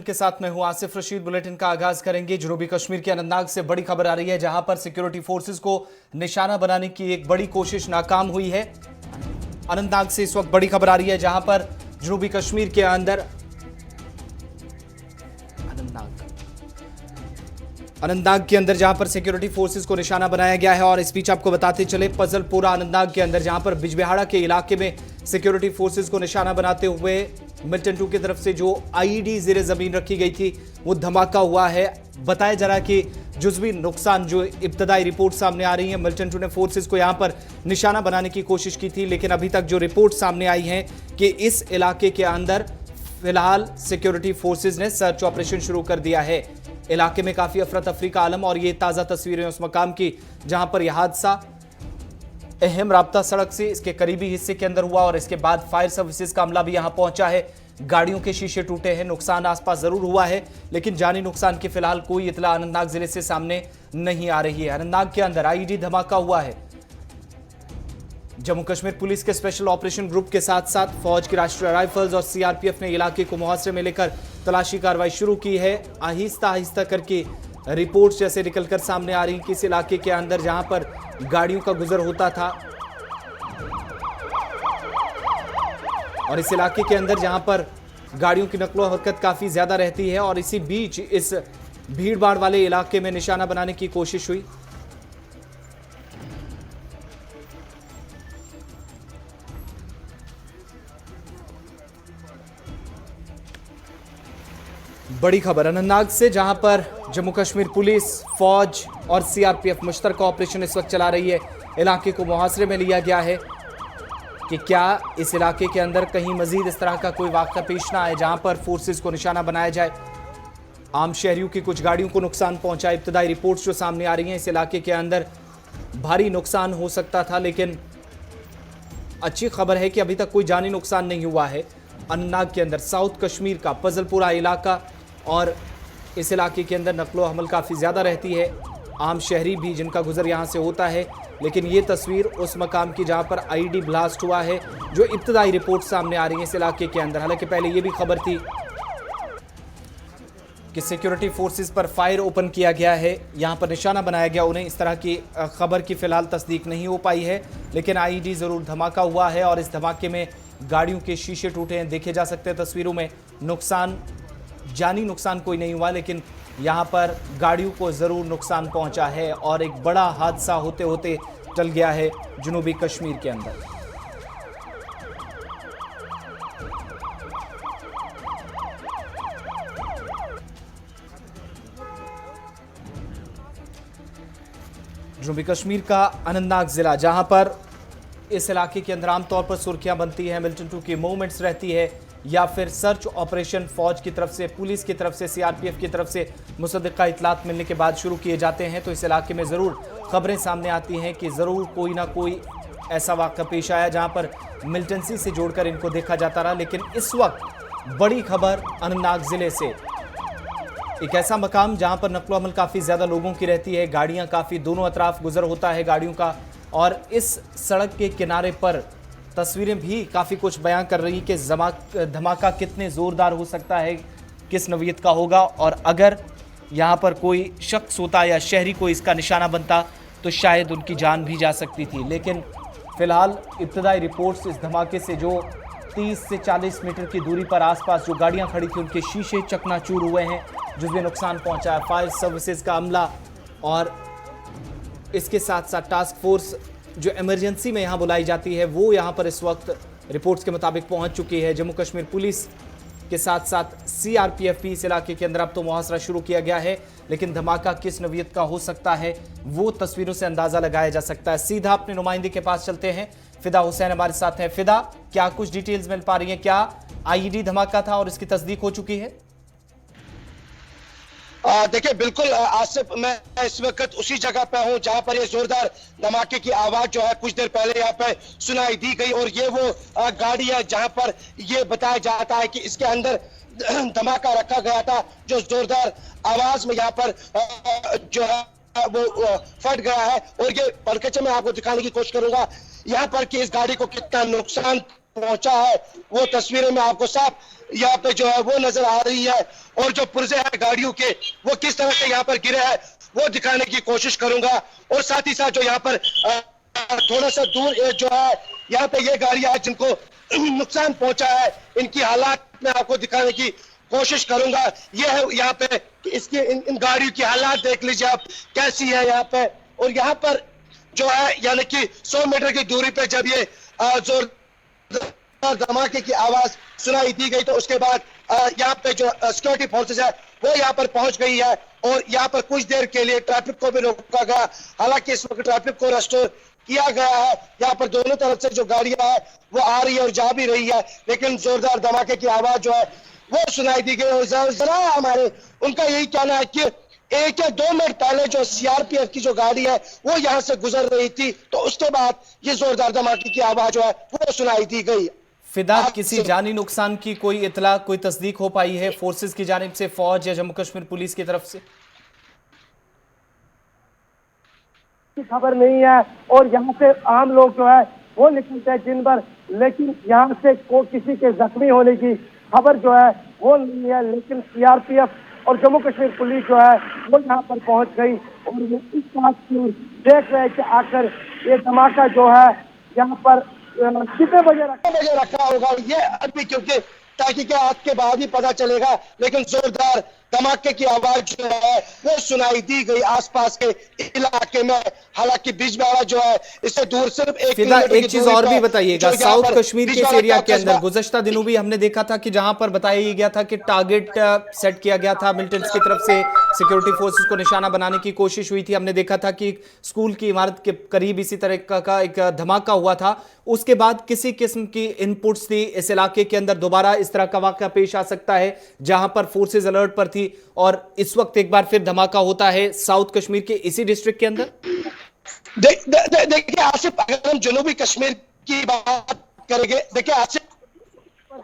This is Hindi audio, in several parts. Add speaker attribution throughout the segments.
Speaker 1: के साथ मैं हूं आसिफ रशीद। बुलेटिन का आगाज करेंगे जनूबी कश्मीर के अनंतनाग से बड़ी खबर आ रही है, जहां पर सिक्योरिटी फोर्सेस को निशाना बनाने की एक बड़ी कोशिश नाकाम हुई है। अनंतनाग से इस वक्त बड़ी खबर आ रही है, जहां पर जनूबी कश्मीर के अंदर अनंतनाग के अंदर जहां पर सिक्योरिटी फोर्सेस को निशाना बनाया गया है। और इस बीच आपको बताते चले, पजलपुरा अनंतनाग के अंदर जहां पर बिजबिहाड़ा के इलाके में सिक्योरिटी फोर्सेस को निशाना बनाते हुए मिल्टन 2 की तरफ से जो आईईडी ज़ेरे ज़मीन रखी गई थी वो धमाका हुआ है। बताया जा रहा है कि जुज़वी नुकसान जो इब्तदाई रिपोर्ट सामने आ रही है, मिल्टन 2 ने फोर्सेस को यहां पर निशाना बनाने की कोशिश की थी, लेकिन अभी तक जो रिपोर्ट सामने आई है कि इस इलाके के अंदर फिलहाल सिक्योरिटी फोर्सेस ने सर्च ऑपरेशन शुरू कर दिया है। इलाके में काफी अफरा तफरी का आलम, और ये ताजा तस्वीरें उस मकाम की जहां पर यह हादसा अहम राब्ता सड़क से इसके करीबी हिस्से के अंदर हुआ, और इसके बाद फायर सर्विसेज का अमला भी यहां पहुंचा है। गाड़ियों के शीशे टूटे हैं, नुकसान आसपास जरूर हुआ है, लेकिन जानी नुकसान की फिलहाल कोई इतला अनंतनाग जिले से सामने नहीं आ रही है। अनंतनाग के अंदर आईईडी धमाका हुआ है। जम्मू कश्मीर पुलिस के स्पेशल ऑपरेशन ग्रुप के साथ साथ फौज की राष्ट्रीय राइफल्स और सीआरपीएफ ने इलाके को मुहासरे में लेकर तलाशी कार्रवाई शुरू की है। आहिस्ता आहिस्ता करके रिपोर्ट्स जैसे निकलकर सामने आ रही कि इस इलाके के अंदर जहां पर गाड़ियों का गुजर होता था, और इस इलाके के अंदर जहां पर गाड़ियों की नकलो हरकत काफी ज्यादा रहती है, और इसी बीच इस भीड़ भाड़ वाले इलाके में निशाना बनाने की कोशिश हुई। बड़ी खबर अनंतनाग से, जहां पर जम्मू कश्मीर पुलिस, फौज और सीआरपीएफ मुश्तरका ऑपरेशन इस वक्त चला रही है। इलाके को मुहासरे में लिया गया है कि क्या इस इलाके के अंदर कहीं मजीद इस तरह का कोई वाक़या पेश ना आए जहां पर फोर्सेस को निशाना बनाया जाए। आम शहरियों की कुछ गाड़ियों को नुकसान पहुंचा। इब्तदाई रिपोर्ट्स जो सामने आ रही हैं, इस इलाके के अंदर भारी नुकसान हो सकता था, लेकिन अच्छी खबर है कि अभी तक कोई जानी नुकसान नहीं हुआ है। अनंतनाग के अंदर साउथ कश्मीर का पजलपुरा इलाका, और इस इलाके के अंदर नकलो हमल काफ़ी ज़्यादा रहती है, आम शहरी भी जिनका गुजर यहाँ से होता है। लेकिन ये तस्वीर उस मकाम की जहाँ पर आईईडी ब्लास्ट हुआ है, जो इब्तदाई रिपोर्ट सामने आ रही है इस इलाके के अंदर। हालांकि पहले ये भी खबर थी कि सिक्योरिटी फोर्सेस पर फायर ओपन किया गया है, यहाँ पर निशाना बनाया गया उन्हें। इस तरह की खबर की फिलहाल तस्दीक नहीं हो पाई है, लेकिन आईईडी ज़रूर धमाका हुआ है, और इस धमाके में गाड़ियों के शीशे टूटे हैं, देखे जा सकते हैं तस्वीरों में। नुकसान, जानी नुकसान कोई नहीं हुआ, लेकिन यहाँ पर गाड़ियों को ज़रूर नुकसान पहुँचा है, और एक बड़ा हादसा होते होते टल गया है जनूबी कश्मीर के अंदर। जनूबी कश्मीर का अनंतनाग जिला, जहां पर इस इलाके के अंदर आमतौर पर सुर्खियां बनती हैं, मिल्टन 2 की मूवमेंट्स रहती है, या फिर सर्च ऑपरेशन फौज की तरफ से, पुलिस की तरफ से, सीआरपीएफ की तरफ से मुसद्दक़ा इतलात मिलने के बाद शुरू किए जाते हैं। तो इस इलाके में ज़रूर खबरें सामने आती हैं कि ज़रूर कोई ना कोई ऐसा वाक़या पेश आया जहां पर मिलिटेंसी से जोड़कर इनको देखा जाता रहा। लेकिन इस वक्त बड़ी खबर अनंतनाग ज़िले से, एक ऐसा मकाम जहां पर नकलो हमल काफ़ी ज़्यादा लोगों की रहती है, गाड़ियाँ काफ़ी दोनों अतराफ गुजर होता है गाड़ियों का, और इस सड़क के किनारे पर तस्वीरें भी काफ़ी कुछ बयां कर रही कि धमाका कितने ज़ोरदार हो सकता है, किस नौइयत का होगा, और अगर यहाँ पर कोई शख्स होता या शहरी कोई इसका निशाना बनता तो शायद उनकी जान भी जा सकती थी। लेकिन फ़िलहाल इब्तदाई रिपोर्ट्स इस धमाके से जो 30 से 40 मीटर की दूरी पर आसपास जो गाड़ियाँ खड़ी थी उनके शीशे चकनाचूर हुए हैं, जिसमें नुकसान पहुँचा है। फायर सर्विसेज का अमला और इसके साथ साथ टास्क फोर्स जो इमरजेंसी में यहाँ बुलाई जाती है, वो यहाँ पर इस वक्त रिपोर्ट्स के मुताबिक पहुँच चुकी है। जम्मू कश्मीर पुलिस के साथ साथ सीआरपीएफ भी इस इलाके के अंदर अब तो मुहासरा शुरू किया गया है, लेकिन धमाका किस नौइयत का हो सकता है वो तस्वीरों से अंदाजा लगाया जा सकता है। सीधा अपने नुमाइंदे के पास चलते हैं, फिदा हुसैन हमारे साथ हैं। फिदा, क्या कुछ डिटेल्स मिल पा रही हैं? क्या आईईडी धमाका था और इसकी तस्दीक हो चुकी है?
Speaker 2: देखिए, बिल्कुल आसिफ, मैं इस वक्त उसी जगह पे हूं जहां पर ये जोरदार धमाके की आवाज जो है कुछ देर पहले यहाँ पे सुनाई दी गई, और ये वो गाड़ी है जहां पर ये बताया जाता है कि इसके अंदर धमाका रखा गया था, जो जोरदार आवाज में यहाँ पर जो है वो फट गया है। और ये पलकचे मैं आपको दिखाने की कोशिश करूंगा यहाँ पर कि इस गाड़ी को कितना नुकसान पहुंचा है वो तस्वीरें में आपको साफ यहाँ पे जो है वो नजर आ रही है, और जो पुर्जे हैं गाड़ियों के वो किस तरह से यहाँ पर गिरे हैं वो दिखाने की कोशिश करूंगा। और साथ ही साथ जो यहाँ पर थोड़ा सा दूर जो है यहाँ पे ये गाड़ियां हैं जिनको नुकसान पहुंचा है, इनकी हालात में आपको दिखाने की कोशिश करूंगा। ये है यहाँ पे इसकी इन गाड़ियों की हालात देख लीजिए आप कैसी है यहाँ पे। और यहाँ पर जो है यानी कि 100 मीटर की दूरी पे जब ये जोरदार धमाके की आवाज सुनाई दी गई तो उसके बाद यहाँ पे जो सिक्योरिटी फोर्सेस है वो यहाँ पर पहुंच गई है, और यहाँ पर कुछ देर के लिए ट्रैफिक को भी रोका गया। हालांकि इस वक्त ट्रैफिक को रेस्टोर किया गया है, यहाँ पर दोनों तरफ से जो गाड़ियां है वो आ रही है और जा भी रही है, लेकिन जोरदार धमाके की आवाज जो है वो सुनाई दी गई। और जरा हमारे उनका यही कहना है कि 1 या 2 मिनट पहले जो सीआरपीएफ की जो गाड़ी है वो यहाँ से गुजर रही थी, तो उसके बाद ये जोरदार धमाके की आवाज जो है वो सुनाई दी गई।
Speaker 1: फिदा, किसी जानी नुकसान की कोई इतला, कोई तस्दीक हो पाई है फोर्सेस की जानिब से, फौज या जम्मू कश्मीर पुलिस की तरफ से?
Speaker 3: खबर नहीं है, और यहाँ से आम लोग जो है वो निकलते हैं दिन भर, लेकिन यहाँ से किसी के जख्मी होने की खबर जो है वो नहीं है। लेकिन सीआरपीएफ और जम्मू कश्मीर पुलिस जो है वो यहाँ पर पहुंच गई, और वो इस बात को देख रहे हैं कि आखिर ये धमाका जो है यहाँ पर कितने बजे
Speaker 2: रखा होगा ये अभी, क्योंकि तहकीकात के बाद ही पता चलेगा। लेकिन जोरदार धमाके की आवाज जो है वो सुनाई दी गई आसपास के इलाके में। हालांकि बिजबेहरा जो है इससे दूर सिर्फ
Speaker 1: एक चीज और भी बताइएगा, साउथ कश्मीर के इस एरिया के अंदर गुज़श्ता दिनों भी हमने देखा था कि जहां पर बताया गया था कि टारगेट सेट किया गया था मिलिटेंट्स की तरफ से, सिक्योरिटी फोर्सेस को निशाना बनाने की कोशिश हुई थी। हमने देखा था कि स्कूल की इमारत के करीब इसी तरह का एक धमाका हुआ था। उसके बाद किसी किस्म की इनपुट्स थी इस इलाके के अंदर दोबारा इस तरह का वाकया पेश आ सकता है जहां पर फोर्सेज अलर्ट पर थी, और इस वक्त एक बार फिर धमाका होता है साउथ कश्मीर के इसी डिस्ट्रिक्ट के अंदर?
Speaker 2: देखिए आसिफ, अगर हम जनूबी कश्मीर की बात करेंगे, देखिए आसिफ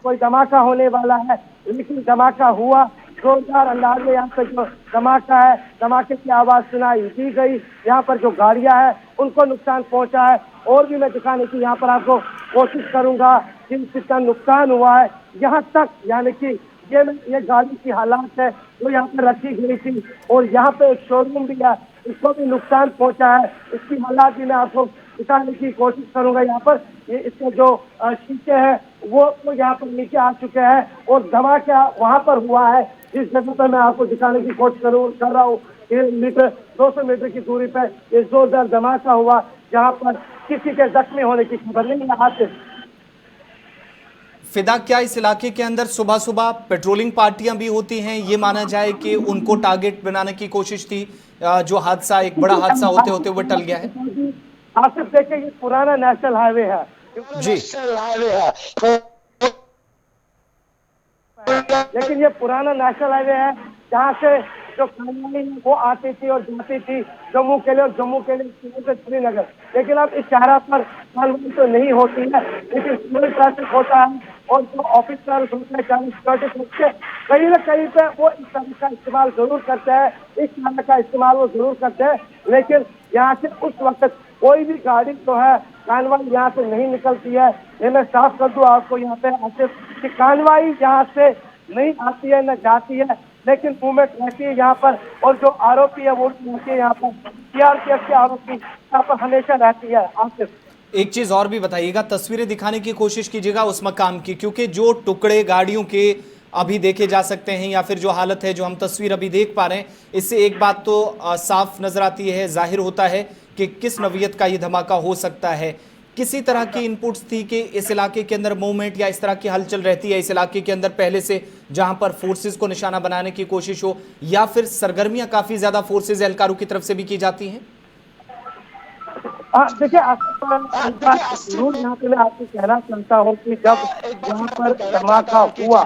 Speaker 3: कोई धमाका होने वाला है, लेकिन धमाका हुआ जोरदार अंदाज में। यहाँ पे जो धमाका है, धमाके की आवाज सुनाई दी गई। यहाँ पर जो गाड़ियां हैं उनको नुकसान पहुंचा है, और भी मैं दिखाने की यहाँ पर आपको कोशिश करूंगा जिन जितना नुकसान हुआ है। यहाँ तक यानी कि ये गाड़ी की हालात है वो यहाँ पर रखी गई थी, और यहाँ पे एक शोरूम भी है, इसको भी नुकसान पहुंचा है। इसकी हालात भी मैं आपको दिखाने की कोशिश करूंगा। यहाँ पर ये इसके जो शीशे हैं वो यहाँ पर नीचे आ चुके हैं, और धमाका वहाँ पर हुआ है जिस जगह पर मैं आपको दिखाने की कोशिश कर रहा हूँ। 200 मीटर की दूरी पर ये जोरदार धमाका हुआ, जहाँ पर किसी के जख्मी होने की खबर नहीं है। हाथ
Speaker 1: फिदा, क्या इस इलाके के अंदर सुबह सुबह पेट्रोलिंग पार्टियां भी होती हैं? ये माना जाए कि उनको टारगेट बनाने की कोशिश थी, जो हादसा एक बड़ा हादसा होते होते हुए टल गया है।
Speaker 3: आसिफ देखिए, ये पुराना नेशनल हाईवे है
Speaker 1: जी,
Speaker 3: लेकिन ये पुराना नेशनल हाईवे है जहाँ से जो कानवानी वो आती थी और जाती थी जम्मू के लिए, और जम्मू के लिए श्रीनगर। लेकिन अब इस शहर पर कानवानी तो नहीं होती है, लेकिन सिविल ट्रैफिक होता है, और जो ऑफिसर सिक्योरिटी कहीं ना कहीं पे वो इस तरह का इस्तेमाल जरूर करते हैं, इस तरह का इस्तेमाल वो जरूर करते हैं। लेकिन यहाँ से उस वक्त कोई भी गाड़ी जो है कानवाई यहाँ से नहीं निकलती है। ये मैं साफ कर दूं आपको यहाँ पे आसिफ कि कानवाई यहाँ से नहीं आती है न जाती है, लेकिन मूवमेंट रहती है यहाँ पर, और जो आरोपी है वो रहती है यहाँ पर, सीआरपीएफ के आरोपी यहाँ पर हमेशा रहती है। आसिफ,
Speaker 1: एक चीज और भी बताइएगा, तस्वीरें दिखाने की कोशिश कीजिएगा उस मकाम की, क्योंकि जो टुकड़े गाड़ियों के अभी देखे जा सकते हैं या फिर जो हालत है जो हम तस्वीर अभी देख पा रहे हैं, इससे एक बात तो साफ नजर आती है, जाहिर होता है कि किस नौइयत का ये धमाका हो सकता है। किसी तरह की इनपुट्स थी कि इस इलाके के अंदर मूवमेंट या इस तरह की हलचल रहती है इस इलाके के अंदर पहले से, जहां पर फोर्सेस को निशाना बनाने की कोशिश हो, या फिर सरगर्मियां काफी ज्यादा फोर्सेस एहलकारों की तरफ से भी की जाती हैं?
Speaker 3: देखिए जरूर यहाँ पे मैं आपको कहना चाहता हूँ कि जब यहाँ पर धमाका हुआ,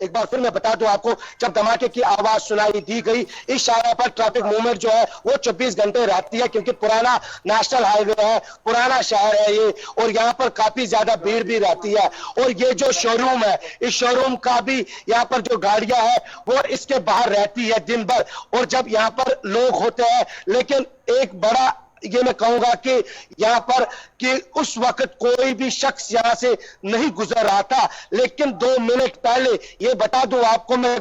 Speaker 2: एक बार फिर मैं बता दूं आपको, जब धमाके की आवाज सुनाई दी गई, इस शायरा पर ट्रैफिक मूवमेंट जो है वो 24 घंटे रहती है, क्योंकि पुराना नेशनल हाईवे है, पुराना शहर है ये, और यहाँ पर काफी ज्यादा भीड़ भी रहती है। और ये जो शोरूम है, इस शोरूम का भी यहाँ पर जो गाड़ियां है वो इसके बाहर रहती है दिन भर, और जब यहाँ पर लोग होते हैं, लेकिन एक बड़ा ये मैं कहूंगा कि यहाँ पर कि उस वक्त कोई भी शख्स यहाँ से नहीं गुजर रहा था, लेकिन 2 मिनट पहले ये बता दूं आपको मैं।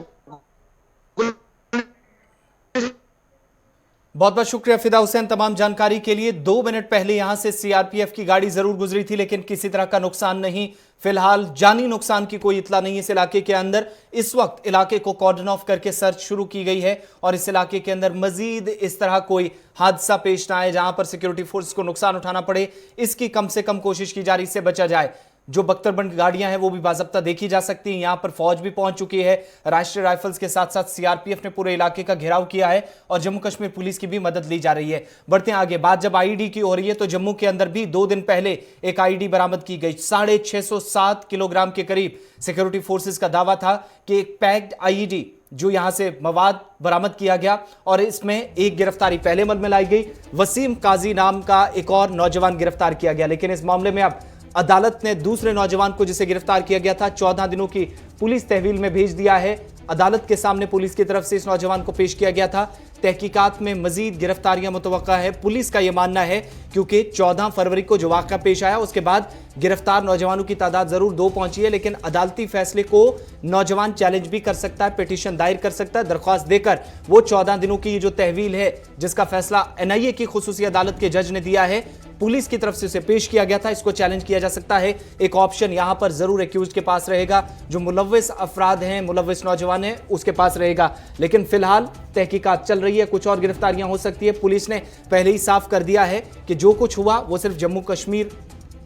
Speaker 1: बहुत बहुत शुक्रिया फिदा हुसैन तमाम जानकारी के लिए। 2 मिनट पहले यहां से सीआरपीएफ की गाड़ी जरूर गुजरी थी, लेकिन किसी तरह का नुकसान नहीं, फिलहाल जानी नुकसान की कोई इतला नहीं है इस इलाके के अंदर। इस वक्त इलाके को कॉर्डन ऑफ करके सर्च शुरू की गई है और इस इलाके के अंदर मजीद इस तरह कोई हादसा पेश ना आए जहां पर सिक्योरिटी फोर्स को नुकसान उठाना पड़े, इसकी कम से कम कोशिश की जा रही, इससे बचा जाए। जो बख्तरबंद गाड़ियां हैं वो भी बाज़ाब्ता देखी जा सकती हैं। यहां पर फौज भी पहुंच चुकी है, राष्ट्रीय राइफल्स के साथ साथ सीआरपीएफ ने पूरे इलाके का घेराव किया है और जम्मू कश्मीर पुलिस की भी मदद ली जा रही है। बढ़ते हैं आगे, बात जब आईईडी की हो रही है तो जम्मू के अंदर भी 2 दिन पहले एक आईईडी बरामद की गई। 650 किलोग्राम के करीब सिक्योरिटी फोर्सेस का दावा था कि एक पैक्ड आईईडी जो यहां से मवाद बरामद किया गया और इसमें एक गिरफ्तारी पहले अमल में लाई गई। वसीम काजी नाम का एक और नौजवान गिरफ्तार किया गया, लेकिन इस मामले में अब अदालत ने दूसरे नौजवान को जिसे गिरफ्तार किया गया था 14 दिनों की पुलिस तहवील में भेज दिया है। अदालत के सामने पुलिस की तरफ से इस नौजवान को पेश किया गया था। तहकीकात में मजीद गिरफ्तारियां मुतवक्का है, पुलिस का यह मानना है, क्योंकि 14 फरवरी को जो वाक़या पेश आया उसके बाद गिरफ्तार नौजवानों की तादाद जरूर 2 पहुंची है, लेकिन अदालती फैसले को नौजवान चैलेंज भी कर सकता है, पिटीशन दायर कर सकता है, दरख्वास्त देकर वो 14 दिनों की जो तहवील है जिसका फैसला एनआईए की खुसूसी अदालत के जज ने दिया है, पुलिस की तरफ से उसे पेश किया गया था, इसको चैलेंज किया जा सकता है। एक ऑप्शन यहां पर जरूर एक्यूज के पास रहेगा, जो मुलव्विस अफराद हैं, मुलव्विस नौजवान हैं, उसके पास रहेगा। लेकिन फिलहाल तहकीकात चल रही है, कुछ और गिरफ्तारियां हो सकती है। पुलिस ने पहले ही साफ कर दिया है कि जो कुछ हुआ वो सिर्फ जम्मू कश्मीर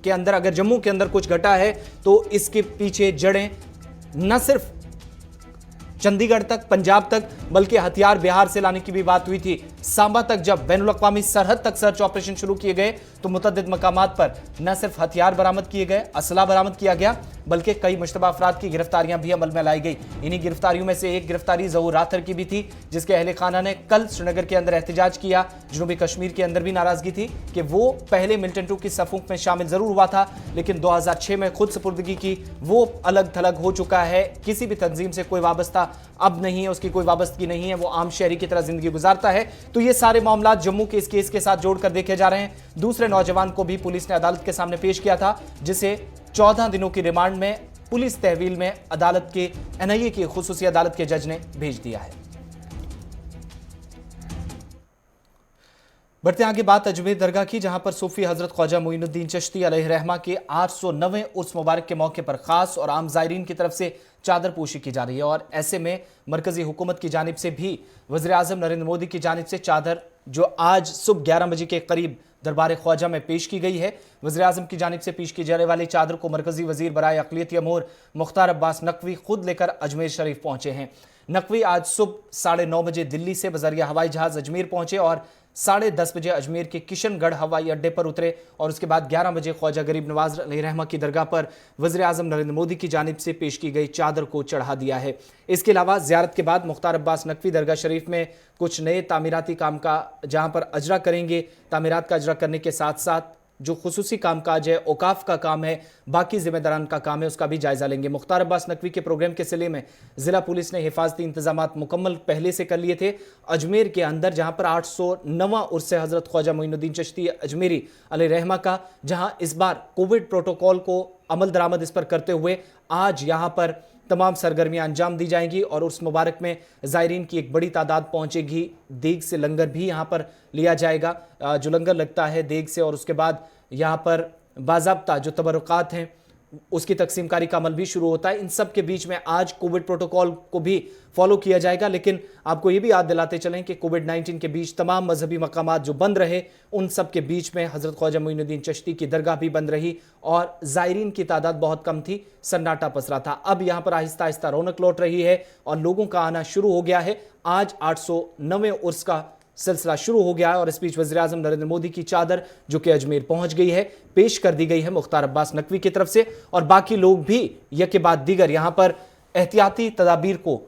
Speaker 1: के अंदर, अगर जम्मू के अंदर कुछ घटा है तो इसके पीछे जड़ें न सिर्फ चंडीगढ़ तक, पंजाब तक, बल्कि हथियार बिहार से लाने की भी बात हुई थी। सांबा तक जब बैनुल अक़वामी सरहद तक सर्च ऑपरेशन शुरू किए गए तो मुतअद्दिद मकामात पर न सिर्फ हथियार बरामद किए गए, असला बरामद किया गया, बल्कि कई मुश्तबा अफराद की गिरफ्तारियां भी अमल में लाई गई। इन्हीं गिरफ्तारियों में से एक गिरफ्तारी ज़हूर राथर की भी थी, जिसके अहले खाना ने कल श्रीनगर के अंदर एहतजाज किया। जनूबी कश्मीर के अंदर भी नाराजगी थी कि वो पहले मिल्टन 2 की सफूक में शामिल जरूर हुआ था, लेकिन 2006 में खुद सुपुर्दगी की, वो अलग थलग हो चुका है, किसी भी तंजीम से कोई वाबस्ता अब नहीं है, उसकी कोई वाबस्तगी नहीं है, वो आम शहरी की तरह जिंदगी गुजारता है। तो ये सारे मामला जम्मू के इस केस के साथ जोड़कर देखे जा रहे हैं। दूसरे नौजवान को भी पुलिस ने अदालत के सामने पेश किया था, जिसे 14 दिनों की रिमांड में पुलिस तहवील में अदालत के एनआईए की खुसूसी अदालत के जज ने भेज दिया है। बढ़ते आगे, बात अजमेर दरगाह की, जहां पर सूफी हजरत ख्वाजा मोइनुद्दीन चिश्ती अलैहिर्रहमा के 809वें उर्स मुबारक के मौके पर खास और आम ज़ायरीन की तरफ से चादर पोशी की जा रही है और ऐसे में मरकजी हुकूमत की जानिब से भी वज़ीर आज़म नरेंद्र मोदी की जानिब से चादर जो आज सुबह 11 बजे के करीब दरबार ख्वाजा में पेश की गई है। वज़ीर आज़म की जानिब से पेश की जाने वाली चादर को मरकजी वज़ीर बराए अक़लियती अमूर मुख्तार अब्बास नकवी खुद लेकर अजमेर शरीफ पहुंचे हैं। नकवी आज सुबह 9:30 बजे दिल्ली से बज़रिया हवाई जहाज़ अजमेर पहुंचे और 10:30 बजे अजमेर के किशनगढ़ हवाई अड्डे पर उतरे और उसके बाद 11 बजे ख्वाजा गरीब नवाज अलैहिर्रहमा की दरगाह पर वज़ीर आज़म नरेंद्र मोदी की जानिब से पेश की गई चादर को चढ़ा दिया है। इसके अलावा ज़ियारत के बाद मुख्तार अब्बास नकवी दरगाह शरीफ में कुछ नए तामीराती काम का जहां पर अजरा करेंगे। तामीरात का अजरा करने के साथ साथ जो खुसूसी कामकाज है, औकाफ का काम है, बाकी जिम्मेदारान का काम है, उसका भी जायजा लेंगे। मुख्तार अब्बास नकवी के प्रोग्राम के सिले में जिला पुलिस ने हिफाजती इंतजामात मुकम्मल पहले से कर लिए थे। अजमेर के अंदर जहां पर 809वां उर्स हजरत ख्वाजा मोइनुद्दीन चिश्ती अजमेरी अलैहिर्रहमा का, जहां इस बार कोविड प्रोटोकॉल को अमल दरामद इस पर करते हुए आज यहां पर तमाम सरगर्मियां अंजाम दी जाएंगी और उर्स मुबारक में ज़ायरीन की एक बड़ी तादाद पहुंचेगी। देग से लंगर भी यहां पर लिया जाएगा, जो लंगर लगता है देग से, और उसके बाद यहां पर बाज़ाब्ता जो तबरुकात हैं उसकी तकसीमकारी का अमल भी शुरू होता है। इन सब के बीच में आज कोविड प्रोटोकॉल को भी फॉलो किया जाएगा, लेकिन आपको ये भी याद दिलाते चलें कि कोविड-19 के बीच तमाम मजहबी मकामात जो बंद रहे, उन सब के बीच में हज़रत ख्वाजा मोइनुद्दीन चिश्ती की दरगाह भी बंद रही और ज़ायरीन की तादाद बहुत कम थी, सन्नाटा पसरा था। अब यहाँ पर आहिस्ता आहिस्ता रौनक लौट रही है और लोगों का आना शुरू हो गया है। आज 809वें उर्स का सिलसिला शुरू हो गया है और इस बीच वज़ीर आज़म नरेंद्र मोदी की चादर जो कि अजमेर पहुंच गई है, पेश कर दी गई है मुख्तार अब्बास नकवी की तरफ से, और बाकी लोग भी यह के बाद दीगर यहां पर एहतियाती तदाबीर को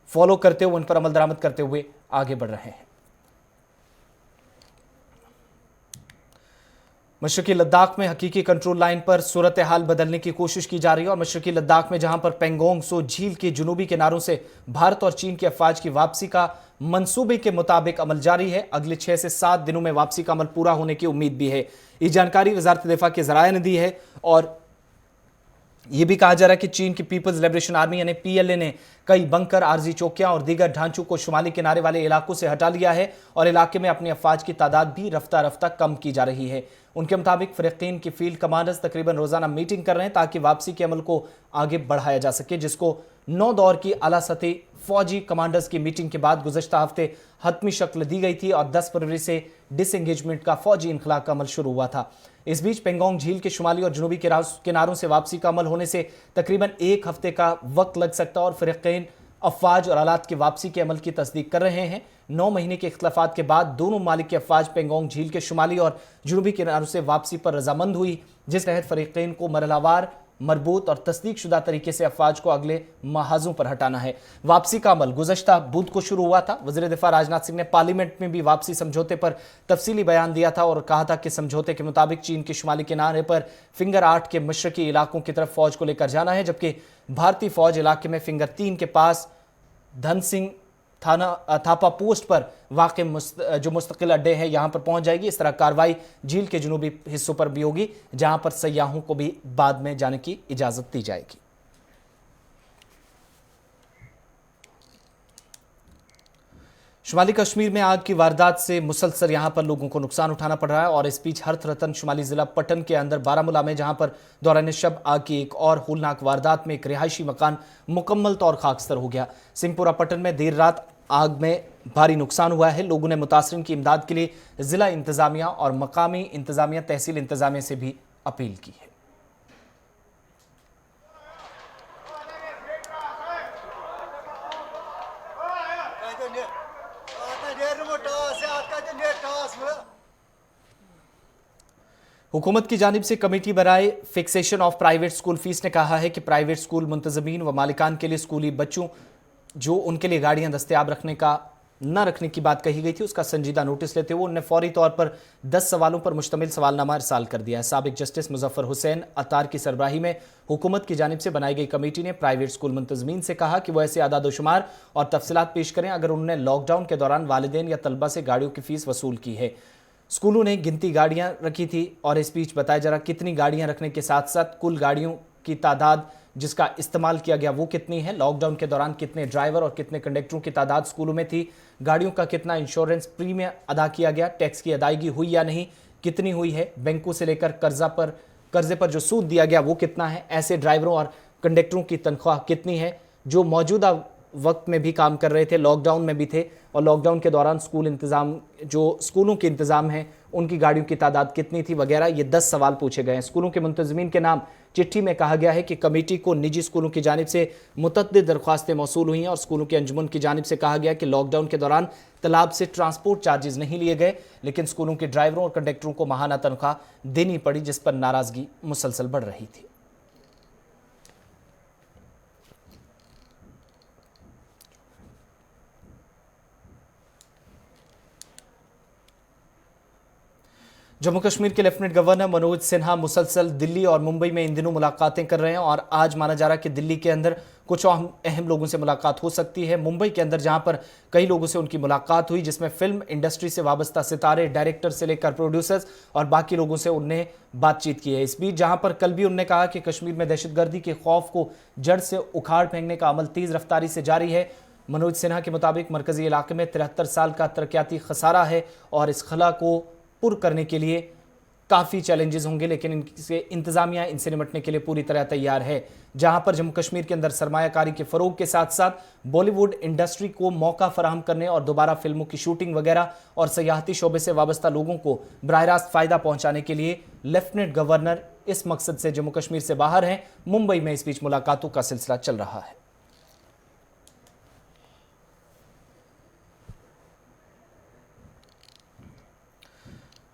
Speaker 1: फॉलो करते हुए, उन पर अमल दरामद करते हुए आगे बढ़ रहे हैं। मशरकी लद्दाख में हकीकी कंट्रोल लाइन पर सूरत हाल बदलने की कोशिश की जा रही है और मशरकी लद्दाख में जहां पर पेंगोंग सो झील के जुनूबी किनारों से भारत और चीन की अफवाज की वापसी का मंसूबे के मुताबिक अमल जारी है। अगले 6 से 7 दिनों में वापसी का अमल पूरा होने की उम्मीद भी है। ये जानकारी वजारत दिफा के जराये ने दी है और यह भी कहा जा रहा है कि चीन की पीपल्स लिबरेशन आर्मी यानी पीएलए ने कई बंकर, आरजी चौकियां और दीगर ढांचों को शुमाली किनारे वाले इलाकों से हटा लिया है और इलाके में अपनी अफवाज की तादाद भी रफ्ता रफ्ता कम की जा रही है। उनके मुताबिक फरीकीन की फील्ड कमांडर्स तकरीबन रोजाना मीटिंग कर रहे हैं ताकि वापसी के अमल को आगे बढ़ाया जा सके, जिसको 9 दौर की आला सतही फौजी कमांडर्स की मीटिंग के बाद गुज़श्ता हफ्ते हतमी शक्ल दी गई थी और 10 फरवरी से डिसएंगेजमेंट का फौजी इनखला का अमल शुरू हुआ था। इस बीच पेंगोंग झील के शुमाली और जनूबी किनारों से वापसी का अमल होने से तकरीबन 1 हफ्ते का वक्त लग सकता है और फरीकीन अफवाज और आलात की वापसी के अमल की तस्दीक कर रहे हैं। 9 महीने के इख्तलाफात के बाद दोनों ममालिक की अफवाज पेंगोंग झील के शुमाली और जनूबी किनारों से वापसी पर रजामंद हुई, जिस तहत फरीकीन को मरहलावार, मरबूत और तस्दीक शुदा तरीके से अफवाज को अगले महाजों पर हटाना है। वापसी का अमल गुज़श्ता बुध को शुरू हुआ था। वज़ीर दिफा राजनाथ सिंह ने पार्लियामेंट में भी वापसी समझौते पर तफसीली बयान दिया था और कहा था कि समझौते के मुताबिक चीन के शुमाली किनारे पर फिंगर 8 के मशरकी इलाकों की तरफ फौज को लेकर जाना है, जबकि भारतीय फौज इलाके में फिंगर 3 के पास धन सिंह थापा पोस्ट पर वाक़ जो मुस्तकिल अड्डे हैं यहां पर पहुंच जाएगी। इस तरह कार्रवाई झील के जुनूबी हिस्सों पर भी होगी, जहां पर सयाहों को भी बाद में जाने की इजाजत दी जाएगी। शुमाली कश्मीर में आग की वारदात से मुसलसल यहां पर लोगों को नुकसान उठाना पड़ रहा है और इस बीच हरथ-रतन शुमाली जिला पटन के अंदर बारामूला में जहां पर दौरान शब आग की एक और होलनाक वारदात में एक रिहायशी मकान मुकम्मल तौर खाकस्तर हो गया। सिंहपुरा पटन में देर रात आग में भारी नुकसान हुआ है। लोगों ने मुतासरीन की इमदाद के लिए जिला इंतजामिया और मकामी इंतजामिया, तहसील इंतजामिया से भी अपील की है। हुकूमत की जानिब से कमेटी बनाए fixation of private school fees ने कहा है कि प्राइवेट स्कूल मुंतजमीन व मालिकान के लिए स्कूली बच्चों जो उनके लिए गाड़ियां दस्तयाब न रखने की बात कही गई थी, उसका संजीदा नोटिस लेते हुए उन्होंने फौरी तौर पर 10 सवालों पर मुश्तमिल सवालनामा इरसाल कर दिया है। साबिक जस्टिस मुजफ्फर हुसैन अतार की सरबराही में हुकूमत की जानिब से बनाई गई कमेटी ने प्राइवेट स्कूल मुंतजमीन से कहा कि वह ऐसे आदादोशुमार और तफसीलात पेश करें अगर उन्होंने लॉकडाउन के दौरान वालिदैन या तलबा से गाड़ियों की फीस वसूल की है। स्कूलों ने गिनती गाड़ियां रखी थी और इस बीच बताया जा रहा कितनी गाड़ियां रखने के साथ साथ कुल गाड़ियों की तादाद जिसका इस्तेमाल किया गया वो कितनी है, लॉकडाउन के दौरान कितने ड्राइवर और कितने कंडक्टरों की तादाद स्कूलों में थी, गाड़ियों का कितना इंश्योरेंस प्रीमियम अदा किया गया, टैक्स की अदायगी हुई या नहीं, कितनी हुई है, बैंकों से लेकर कर्जे पर जो सूद दिया गया वो कितना है, ऐसे ड्राइवरों और कंडक्टरों की तनख्वाह कितनी है जो मौजूदा वक्त में भी काम कर रहे थे, लॉकडाउन में भी थे और लॉकडाउन के दौरान स्कूलों के इंतज़ाम हैं उनकी गाड़ियों की तादाद कितनी थी वगैरह। ये 10 सवाल पूछे गए हैं। स्कूलों के मुंतज़मीन के नाम चिट्ठी में कहा गया है कि कमेटी को निजी स्कूलों की जानिब से मुतअद्दिद दरख्वास्तें मौसूल हुई हैं और स्कूलों के अंजुमन की जानिब से कहा गया कि लॉकडाउन के दौरान तालाब से ट्रांसपोर्ट चार्जेस नहीं लिए गए, लेकिन स्कूलों के ड्राइवरों और कंडक्टरों को माहाना तनख्वाह देनी पड़ी, जिस पर नाराजगी मुसलसल बढ़ रही थी। जम्मू कश्मीर के लेफ्टिनेंट गवर्नर मनोज सिन्हा मुसलसल दिल्ली और मुंबई में इन दिनों मुलाकातें कर रहे हैं और आज माना जा रहा है कि दिल्ली के अंदर कुछ अहम लोगों से मुलाकात हो सकती है। मुंबई के अंदर जहां पर कई लोगों से उनकी मुलाकात हुई, जिसमें फिल्म इंडस्ट्री से वाबस्ता सितारे, डायरेक्टर से लेकर प्रोड्यूसर्स और बाकी लोगों से उन्हें बातचीत की है। इस बीच जहां पर कल भी उन्होंने कहा कि कश्मीर में दहशतगर्दी के खौफ को जड़ से उखाड़ फेंकने का अमल तेज रफ्तारी से जारी है। मनोज सिन्हा के मुताबिक मरकजी इलाके में 73 साल का तरक्याती खसारा है और इस खला को पुर करने के लिए काफ़ी चैलेंजेस होंगे, लेकिन इनसे इंतजामिया इनसे निपटने के लिए पूरी तरह तैयार है। जहां पर जम्मू कश्मीर के अंदर सरमायाकारी के फ़रोग के साथ साथ बॉलीवुड इंडस्ट्री को मौका फराहम करने और दोबारा फिल्मों की शूटिंग वगैरह और सयाहती शोबे से वाबस्ता लोगों को बराह रास्त फ़ायदा पहुंचाने के लिए लेफ्टिनेंट गवर्नर इस मकसद से जम्मू कश्मीर से बाहर हैं। मुंबई में इस बीच मुलाकातों का सिलसिला चल रहा है।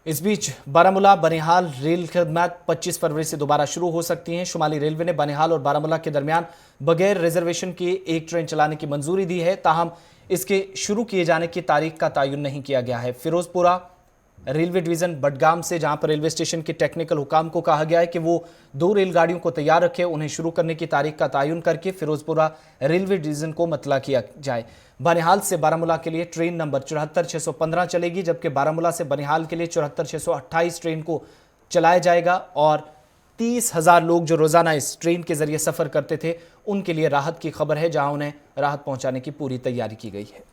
Speaker 1: इस बीच बारामूला बनिहाल रेल खदमात 25 फरवरी से दोबारा शुरू हो सकती हैं। शुमाली रेलवे ने बनिहाल और बारामूला के दरमियान बगैर रिजर्वेशन के एक ट्रेन चलाने की मंजूरी दी है, ताहम इसके शुरू किए जाने की तारीख का तयन नहीं किया गया है। फिरोजपुरा रेलवे डिवीजन बडगाम से, जहां पर रेलवे स्टेशन के टेक्निकल हुकाम को कहा गया है कि वो 2 रेलगाड़ियों को तैयार रखें, उन्हें शुरू करने की तारीख का तयन करके फिरोजपुरा रेलवे डिवीजन को मतला किया जाए। बनिहाल से बारामूला के लिए ट्रेन नंबर 74-615 चलेगी, जबकि बारामूला से बनिहाल के लिए 74-628 ट्रेन को चलाया जाएगा और 30,000 लोग जो रोजाना इस ट्रेन के जरिए सफर करते थे उनके लिए राहत की खबर है, जहां उन्हें राहत पहुंचाने की पूरी तैयारी की गई है।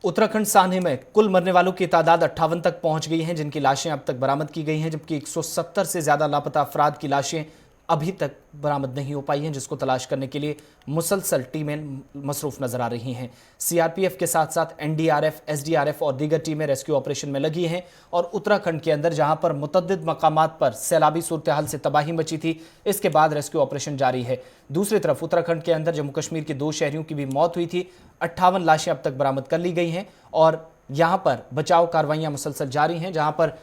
Speaker 1: उत्तराखंड सान्ही में कुल मरने वालों की तादाद 58 तक पहुंच गई है, जिनकी लाशें अब तक बरामद की गई हैं, जबकि 170 से ज्यादा लापता अफराद की लाशें अभी तक बरामद नहीं हो पाई हैं, जिसको तलाश करने के लिए मुसलसल टीमें मसरूफ नजर आ रही हैं। सीआरपीएफ के साथ साथ एनडीआरएफ, एसडीआरएफ और दीगर टीमें रेस्क्यू ऑपरेशन में लगी हैं और उत्तराखंड के अंदर जहां पर मुतअद्दिद मकामात पर सैलाबी सूरत हाल से तबाही मची थी, इसके बाद रेस्क्यू ऑपरेशन जारी है। दूसरी तरफ उत्तराखंड के अंदर जम्मू कश्मीर के 2 शहरियों की भी मौत हुई थी। 58 लाशें अब तक बरामद कर ली गई हैं और यहां पर बचाव कार्रवाइयां मुसलसल जारी हैं, जहां पर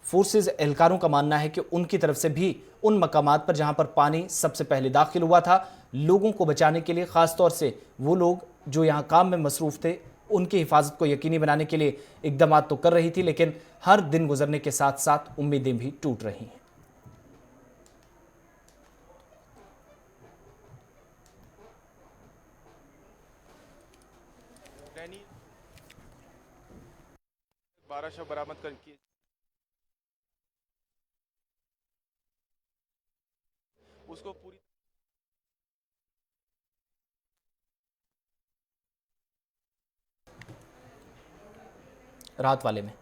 Speaker 1: फोर्सेज एहलकारों का मानना है कि उनकी तरफ से भी उन मकामात पर जहां पर पानी सबसे पहले दाखिल हुआ था, लोगों को बचाने के लिए, खासतौर से वो लोग जो यहां काम में मसरूफ थे, उनकी हिफाजत को यकीनी बनाने के लिए इकदाम तो कर रही थी, लेकिन हर दिन गुजरने के साथ साथ उम्मीदें भी टूट रही हैं।
Speaker 4: बारह शव बरामद करके उसको पूरी
Speaker 1: रात वाले में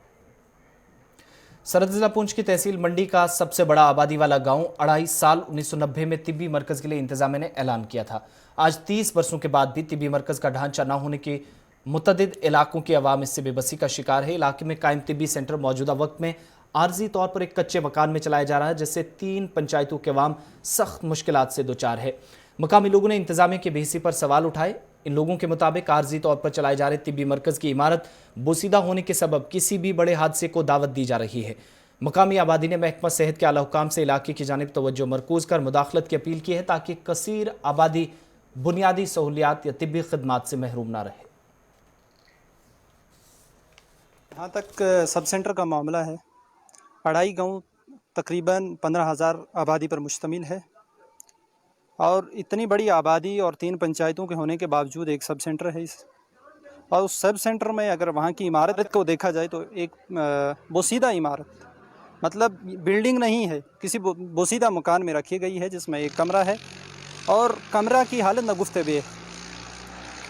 Speaker 1: सरहद जिला पुंछ की तहसील मंडी का सबसे बड़ा आबादी वाला गांव 2.5 साल 1990 में तिब्बी मरकज के लिए इंतजामिया ने ऐलान किया था। आज 30 वर्षों के बाद भी तिब्बी मरकज का ढांचा न होने के मुतअद्दिद इलाकों की आवाम इससे बेबसी का शिकार है। इलाके में कायम तिब्बी सेंटर मौजूदा वक्त में आर्जी तौर पर एक कच्चे मकान में चलाया जा रहा है, जिससे 3 पंचायतों के अवाम सख्त मुश्किलात से दो चार है। मकामी लोगों ने इंतजामिया की बेहसी पर सवाल उठाए। इन लोगों के मुताबिक आर्जी तौर पर चलाए जा रहे तिब्बी मरकज की इमारत बोसीदा होने के सबब किसी भी बड़े हादसे को दावत दी जा रही है। मकामी आबादी ने महकमा सेहत के आला हुकाम से इलाके की जानिब तवज्जो मरकूज कर मुदाखलत की अपील की है, ताकि कसीर आबादी बुनियादी सहूलियात या तिब्बी खदमात से महरूम ना रहे।
Speaker 5: जहाँ तक सब सेंटर का मामला है, अढ़ाई गांव तकरीबन 15,000 आबादी पर मुश्तमिल है और इतनी बड़ी आबादी और 3 पंचायतों के होने के बावजूद एक सब सेंटर है और उस सब सेंटर में अगर वहाँ की इमारत को देखा जाए तो एक बोसीदा इमारत, मतलब बिल्डिंग नहीं है, किसी बोसीदा मकान में रखी गई है, जिसमें एक कमरा है और कमरा की हालत नागुफ्ते है।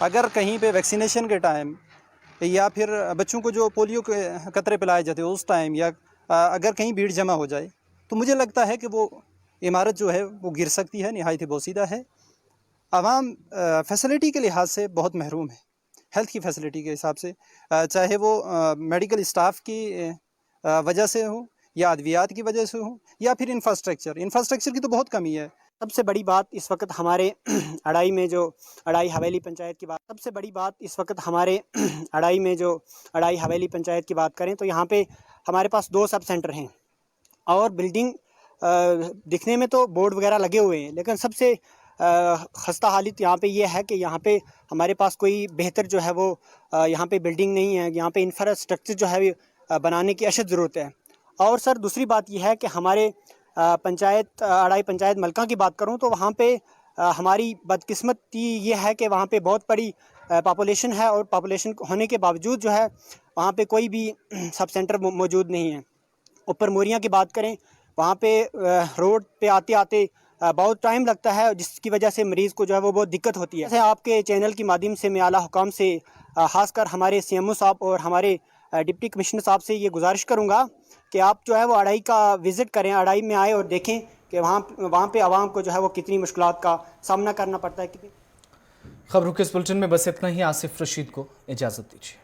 Speaker 5: अगर कहीं पे वैक्सीनेशन के टाइम या फिर बच्चों को जो पोलियो के कतरे पिलाए जाते हैं उस टाइम, या अगर कहीं भीड़ जमा हो जाए, तो मुझे लगता है कि वो इमारत जो है वो गिर सकती है। निहायत बोसीदा है। आवाम फैसिलिटी के लिहाज से बहुत महरूम है, हेल्थ की फैसिलिटी के हिसाब से, चाहे वो मेडिकल स्टाफ की वजह से हो या अद्वियात की वजह से हो या फिर इंफ्रास्ट्रक्चर की तो बहुत कमी है।
Speaker 6: सबसे बड़ी बात इस वक्त हमारे अढ़ाई में जो अढ़ाई हवेली पंचायत की बात सबसे बड़ी बात इस वक्त हमारे अढ़ाई में जो अढ़ाई हवेली पंचायत की बात करें तो यहाँ पे हमारे पास 2 सब सेंटर हैं और बिल्डिंग दिखने में तो बोर्ड वगैरह लगे हुए हैं, लेकिन सबसे खस्ता हालत यहाँ पे ये है कि यहाँ पे हमारे पास कोई बेहतर जो है वो यहाँ पे बिल्डिंग नहीं है। यहाँ पे इंफ्रास्ट्रक्चर जो है बनाने की अशद ज़रूरत है। और सर दूसरी बात यह है कि हमारे पंचायत अढ़ाई पंचायत मलका की बात करूं तो वहाँ पे हमारी बदकिस्मती ये है कि वहाँ पे बहुत बड़ी पॉपुलेशन है और पॉपुलेशन होने के बावजूद जो है वहाँ पे कोई भी सब सेंटर मौजूद नहीं है। ऊपर मोरियाँ की बात करें, वहाँ पे रोड पे आते आते बहुत टाइम लगता है, जिसकी वजह से मरीज़ को जो है वो बहुत दिक्कत होती है। जैसे आपके चैनल के माध्यम से मैं आला हुकाम से ख़ासकर हमारे CMO साहब और हमारे डिप्टी कमिश्नर साहब से ये गुजारिश करूँगा कि आप जो है वो अढ़ाई का विज़िट करें, अढ़ाई में आए और देखें कि वहाँ पे आवाम को जो है वो कितनी मुश्किलात का सामना करना पड़ता है।
Speaker 1: खबरों के इस बुलेटिन में बस इतना ही। आसिफ रशीद को इजाज़त दीजिए।